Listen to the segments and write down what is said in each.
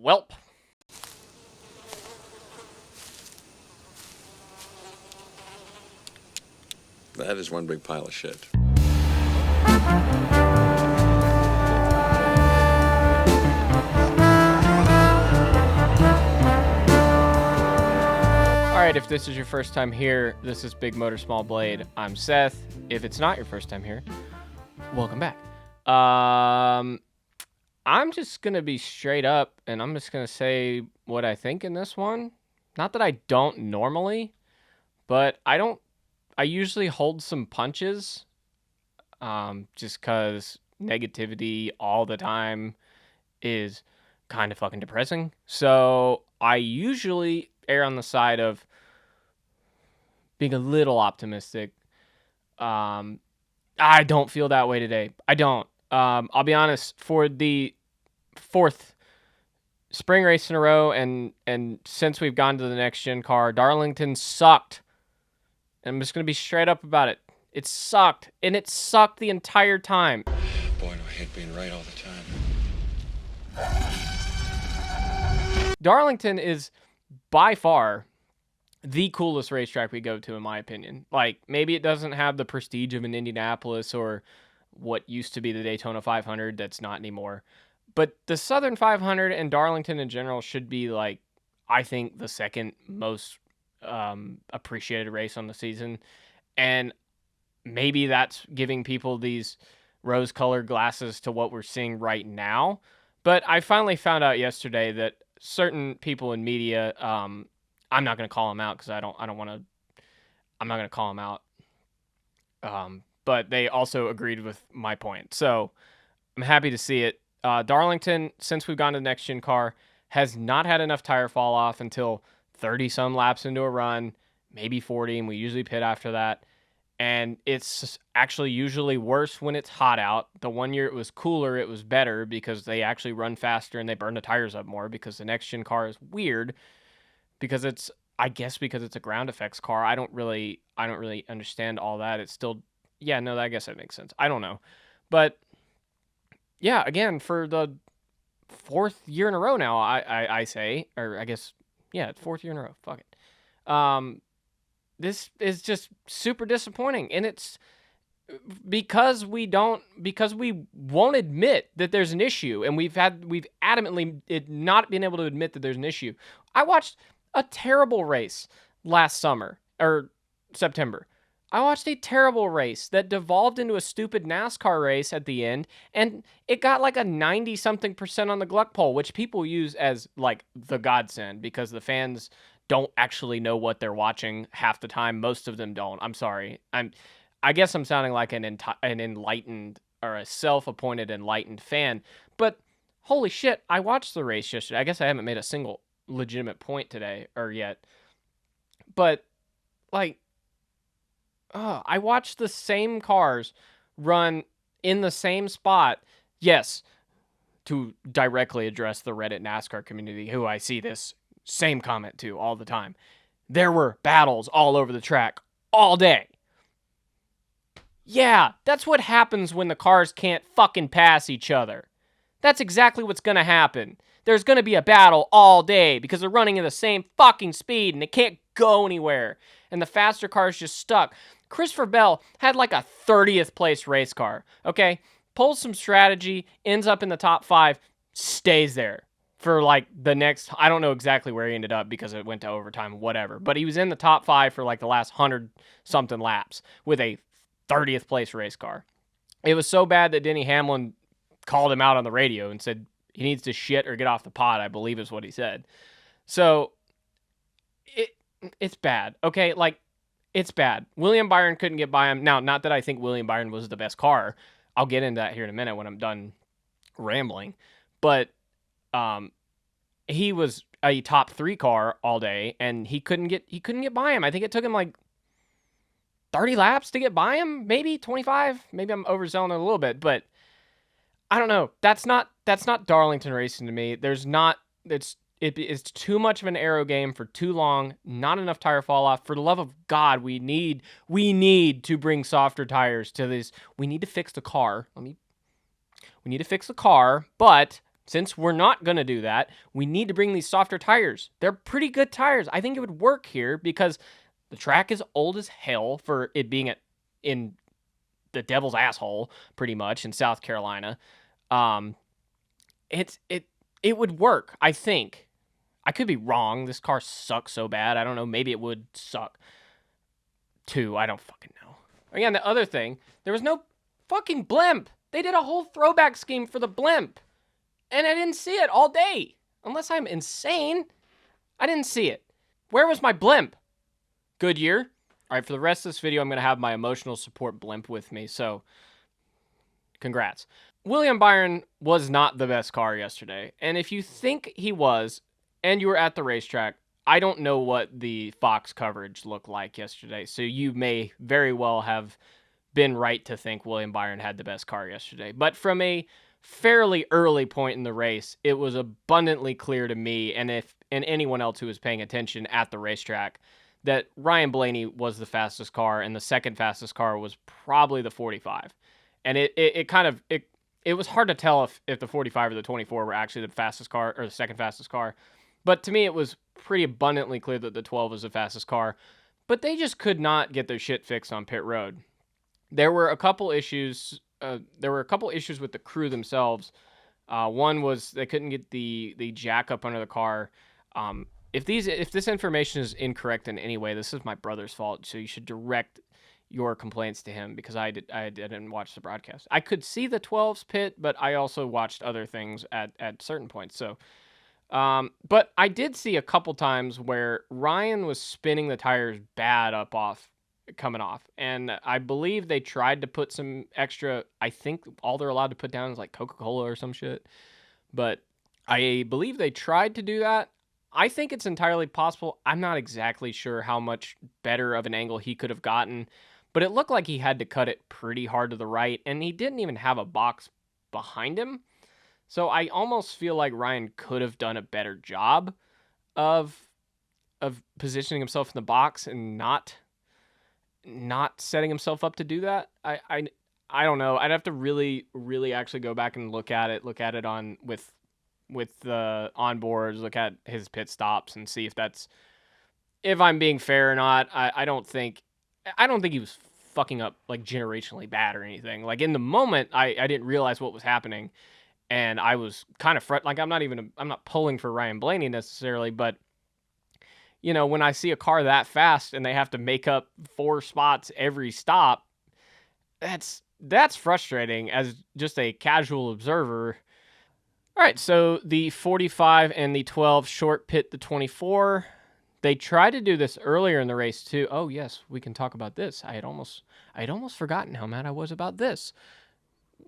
Welp. That is one big pile of shit. Alright, if this is your first time here, this is Big Motor Small Blade. I'm Seth. If it's not your first time here, welcome back. I'm just going to be straight up, and I'm just going to say what I think in this one. Not that I don't normally, but I usually hold some punches, just because negativity all the time is kind of fucking depressing. So I usually err on the side of being a little optimistic. I don't feel that way today. I don't. I'll be honest, for the fourth spring race in a row, and since we've gone to the next gen car, Darlington sucked. And I'm just going to be straight up about it. It sucked, and it sucked the entire time. Boy, do I hate being right all the time. Darlington is by far the coolest racetrack we go to, in my opinion. Like, maybe it doesn't have the prestige of an Indianapolis or what used to be the Daytona 500 that's not anymore. But the Southern 500 and Darlington in general should be, like, I think the second most appreciated race on the season. And maybe that's giving people these rose-colored glasses to what we're seeing right now. But I finally found out yesterday that certain people in media, I'm not going to call them out because I'm not going to call them out. But they also agreed with my point. So I'm happy to see it. Darlington, since we've gone to the next gen car, has not had enough tire fall off until 30 some laps into a run, maybe 40, and we usually pit after that. And it's actually usually worse when it's hot out. The one year it was cooler, it was better because they actually run faster and they burn the tires up more, because the next gen car is weird because it's a ground effects car. I don't really understand all that. It's still, I guess that makes sense. I don't know. But yeah, again, for the fourth year in a row now, I say, or I guess, it's fourth year in a row. Fuck it. This is just super disappointing, and it's because we won't admit that there's an issue, and we've adamantly not been able to admit that there's an issue. I watched a terrible race last summer or September. I watched a terrible race that devolved into a stupid NASCAR race at the end, and it got like a 90-something% on the Gluck poll, which people use as like the godsend because the fans don't actually know what they're watching half the time. Most of them don't. I'm sorry. I guess I'm sounding like an enlightened or a self-appointed enlightened fan, but holy shit, I watched the race yesterday. I guess I haven't made a single legitimate point today or yet, but like, I watched the same cars run in the same spot. Yes, to directly address the Reddit NASCAR community, who I see this same comment to all the time. There were battles all over the track all day. Yeah, that's what happens when the cars can't fucking pass each other. That's exactly what's going to happen. There's going to be a battle all day because they're running at the same fucking speed and they can't go anywhere. And the faster cars just stuck. Christopher Bell had like a 30th place race car, okay? Pulls some strategy, ends up in the top 5, stays there for like the next, I don't know exactly where he ended up because it went to overtime, whatever. But he was in the top 5 for like the last 100-something laps with a 30th place race car. It was so bad that Denny Hamlin called him out on the radio and said he needs to shit or get off the pot, I believe is what he said. So it's bad, okay? Like, it's bad. William Byron couldn't get by him. Now, not that I think William Byron was the best car. I'll get into that here in a minute when I'm done rambling. But he was a top 3 car all day, and he couldn't get by him. I think it took him like 30 laps to get by him, maybe 25. Maybe I'm overselling it a little bit, but I don't know. That's not Darlington racing to me. It's too much of an aero game for too long, not enough tire fall off. For the love of God, we need to bring softer tires to this. We need to fix the car. We need to fix the car, but Since we're not going to do that, we need to bring these softer tires. They're pretty good tires. I think it would work here because the track is old as hell for it being in the devil's asshole, pretty much, in South Carolina. Um, it would work, I think. I could be wrong. This car sucks so bad. I don't know. Maybe it would suck too. I don't fucking know. Again, the other thing, there was no fucking blimp. They did a whole throwback scheme for the blimp. And I didn't see it all day. Unless I'm insane, I didn't see it. Where was my blimp? Goodyear. All right, for the rest of this video, I'm going to have my emotional support blimp with me. So, congrats. William Byron was not the best car yesterday. And if you think he was, and you were at the racetrack, I don't know what the Fox coverage looked like yesterday. So you may very well have been right to think William Byron had the best car yesterday. But from a fairly early point in the race, it was abundantly clear to me and anyone else who was paying attention at the racetrack that Ryan Blaney was the fastest car, and the second fastest car was probably the 45. And it was hard to tell if the 45 or the 24 were actually the fastest car or the second fastest car. But to me, it was pretty abundantly clear that the 12 was the fastest car. But they just could not get their shit fixed on pit road. There were a couple issues. There were a couple issues with the crew themselves. One was they couldn't get the jack up under the car. If this information is incorrect in any way, this is my brother's fault. So you should direct your complaints to him because I didn't watch the broadcast. I could see the 12's pit, but I also watched other things at certain points. So, but I did see a couple times where Ryan was spinning the tires bad coming off, and I believe they tried to put some extra. I think all they're allowed to put down is like Coca-Cola or some shit, but I believe they tried to do that. I think it's entirely possible. I'm not exactly sure how much better of an angle he could have gotten, but it looked like he had to cut it pretty hard to the right, and he didn't even have a box behind him. So I almost feel like Ryan could have done a better job of positioning himself in the box and not setting himself up to do that. I don't know. I'd have to really actually go back and look at it on with the onboards, look at his pit stops and see if I'm being fair or not. I don't think he was fucking up like generationally bad or anything. Like in the moment, I didn't realize what was happening, and I was kind of like I'm not pulling for Ryan Blaney necessarily, but you know, when I see a car that fast and they have to make up 4 spots every stop, that's frustrating as just a casual observer. All right, so the 45 and the 12 short pit the 24. They tried to do this earlier in the race too. Oh yes, we can talk about this. I had almost forgotten how mad I was about this.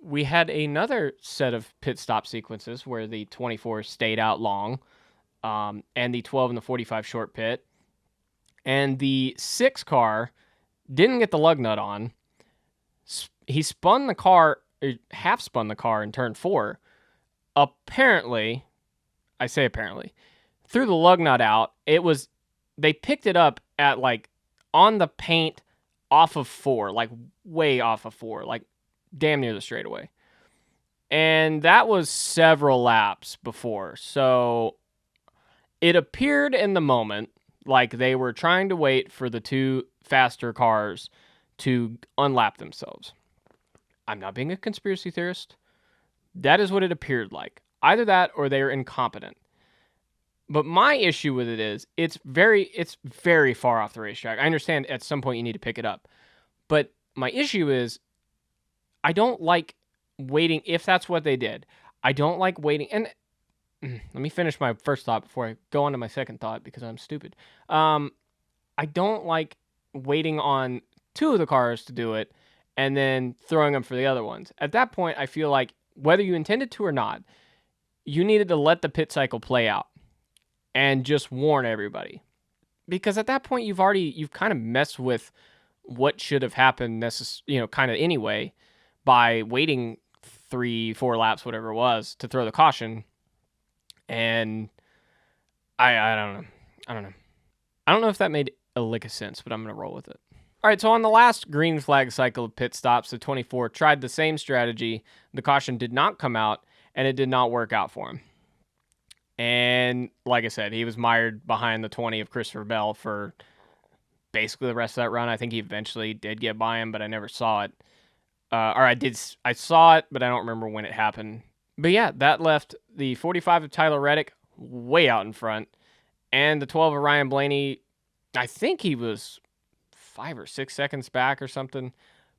We had another set of pit stop sequences where the 24 stayed out long, and the 12 and the 45 short pit. And the 6 car didn't get the lug nut on. He spun the car, half spun the car in turn 4. Apparently, I say apparently, threw the lug nut out. They picked it up at like on the paint off of 4, like way off of 4, like damn near the straightaway. And that was several laps before. So it appeared in the moment like they were trying to wait for the 2 faster cars to unlap themselves. I'm not being a conspiracy theorist. That is what it appeared like. Either that or they are incompetent. But my issue with it is it's very far off the racetrack. I understand at some point you need to pick it up. But my issue is I don't like waiting if that's what they did. I don't like waiting. And let me finish my first thought before I go on to my second thought because I'm stupid. I don't like waiting on 2 of the cars to do it and then throwing them for the other ones. At that point, I feel like whether you intended to or not, you needed to let the pit cycle play out and just warn everybody. Because at that point, you've kind of messed with what should have happened, kind of anyway, by waiting 3-4 laps, whatever it was, to throw the caution. And I don't know. I don't know if that made a lick of sense, but I'm going to roll with it. All right, so on the last green flag cycle of pit stops, the 24 tried the same strategy. The caution did not come out, and it did not work out for him. And like I said, he was mired behind the 20 of Christopher Bell for basically the rest of that run. I think he eventually did get by him, but I never saw it. I saw it, but I don't remember when it happened. But yeah, that left the 45 of Tyler Reddick way out in front, and the 12 of Ryan Blaney, I think he was 5 or 6 seconds back or something.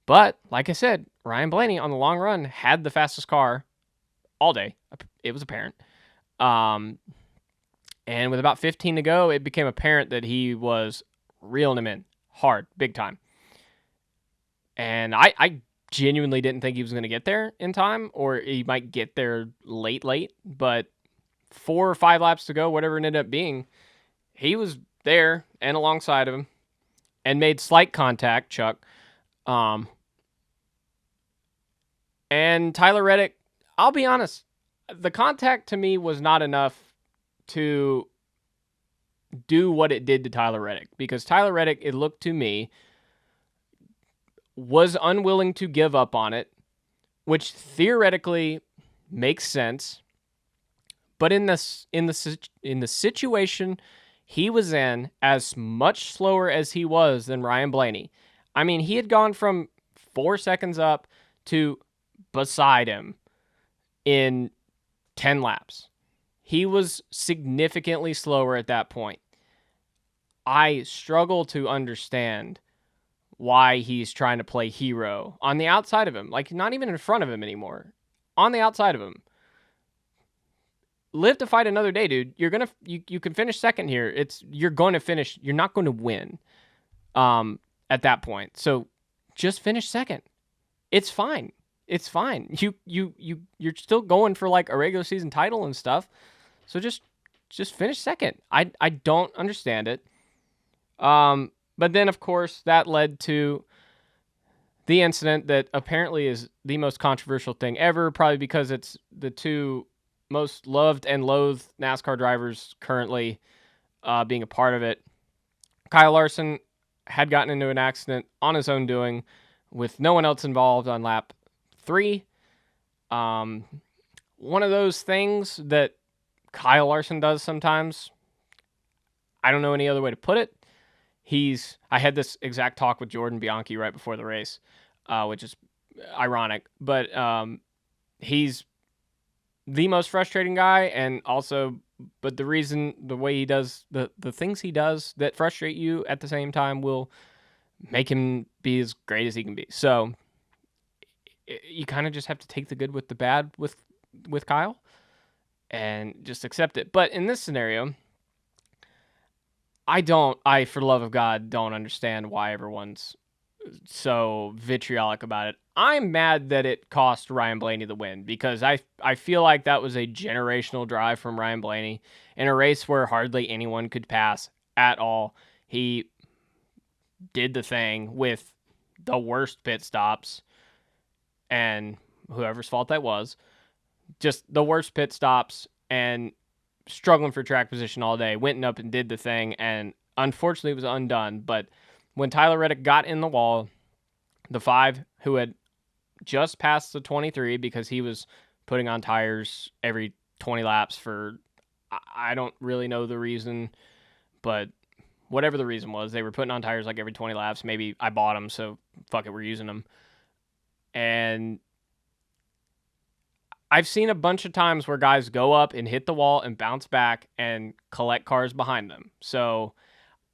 But like I said, Ryan Blaney on the long run had the fastest car all day. It was apparent. And with about 15 to go, it became apparent that he was reeling him in hard, big time. And I genuinely didn't think he was going to get there in time, or he might get there late. But 4 or 5 laps to go, whatever it ended up being, he was there and alongside of him and made slight contact, Chuck. And Tyler Reddick, I'll be honest, the contact to me was not enough to do what it did to Tyler Reddick, because Tyler Reddick, it looked to me, was unwilling to give up on it, which theoretically makes sense. But in the situation he was in, as much slower as he was than Ryan Blaney, I mean, he had gone from 4 seconds up to beside him in 10 laps. He was significantly slower at that point. I struggle to understand why he's trying to play hero on the outside of him. Like, not even in front of him anymore. On the outside of him. Live to fight another day, dude. You can finish second here. You're going to finish. You're not going to win at that point. So just finish second. It's fine. It's fine. You're still going for like a regular season title and stuff. So just finish second. I don't understand it. But then of course that led to the incident that apparently is the most controversial thing ever, probably because it's the two most loved and loathed NASCAR drivers currently being a part of it. Kyle Larson had gotten into an accident on his own doing with no one else involved on lap 3. One of those things that Kyle Larson does sometimes. I don't know any other way to put it. I had this exact talk with Jordan Bianchi right before the race, which is ironic, but he's the most frustrating guy, and also, but the way he does the things he does that frustrate you at the same time will make him be as great as he can be. So you kind of just have to take the good with the bad with Kyle and just accept it. But in this scenario, I for the love of God, don't understand why everyone's so vitriolic about it. I'm mad that it cost Ryan Blaney the win, because I feel like that was a generational drive from Ryan Blaney in a race where hardly anyone could pass at all. He did the thing with the worst pit stops, and whoever's fault that was, just the worst pit stops, and struggling for track position all day, went up and did the thing, and unfortunately it was undone. But when Tyler Reddick got in the wall, the 5 who had just passed the 23, because he was putting on tires every 20 laps for, I don't really know the reason, but whatever the reason was, they were putting on tires like every 20 laps. Maybe I bought them, so fuck it, we're using them. And I've seen a bunch of times where guys go up and hit the wall and bounce back and collect cars behind them. So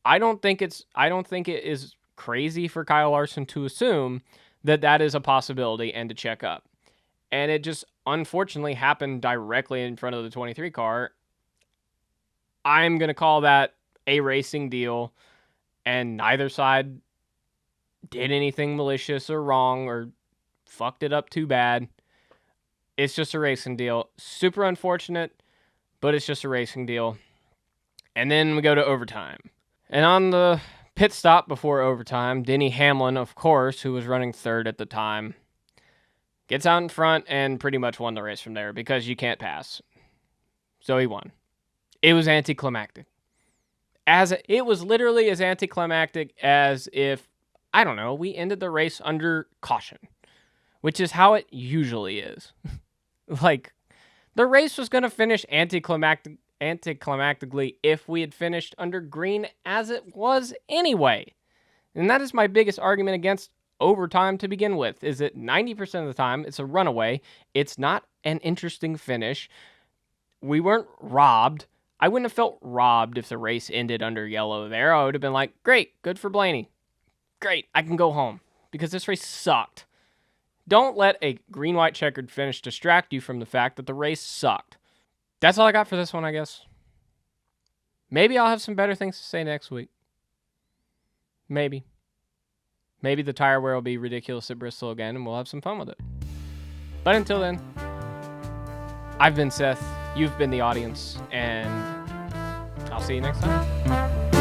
I don't think it is crazy for Kyle Larson to assume that is a possibility and to check up. And it just unfortunately happened directly in front of the 23 car. I'm going to call that a racing deal, and neither side did anything malicious or wrong or fucked it up too bad. It's just a racing deal. Super unfortunate, but it's just a racing deal. And then we go to overtime. And on the pit stop before overtime, Denny Hamlin, of course, who was running third at the time, gets out in front and pretty much won the race from there, because you can't pass. So he won. It was anticlimactic. It was literally as anticlimactic as if, I don't know, we ended the race under caution, which is how it usually is. Like, The race was going to finish anticlimactically if we had finished under green as it was anyway. And that is my biggest argument against overtime to begin with, is that 90% of the time it's a runaway. It's not an interesting finish. We weren't robbed. I wouldn't have felt robbed if the race ended under yellow there. I would have been like, great, good for Blaney. Great, I can go home because this race sucked. Don't let a green-white checkered finish distract you from the fact that the race sucked. That's all I got for this one, I guess. Maybe I'll have some better things to say next week. Maybe. Maybe the tire wear will be ridiculous at Bristol again, and we'll have some fun with it. But until then, I've been Seth, you've been the audience, and I'll see you next time.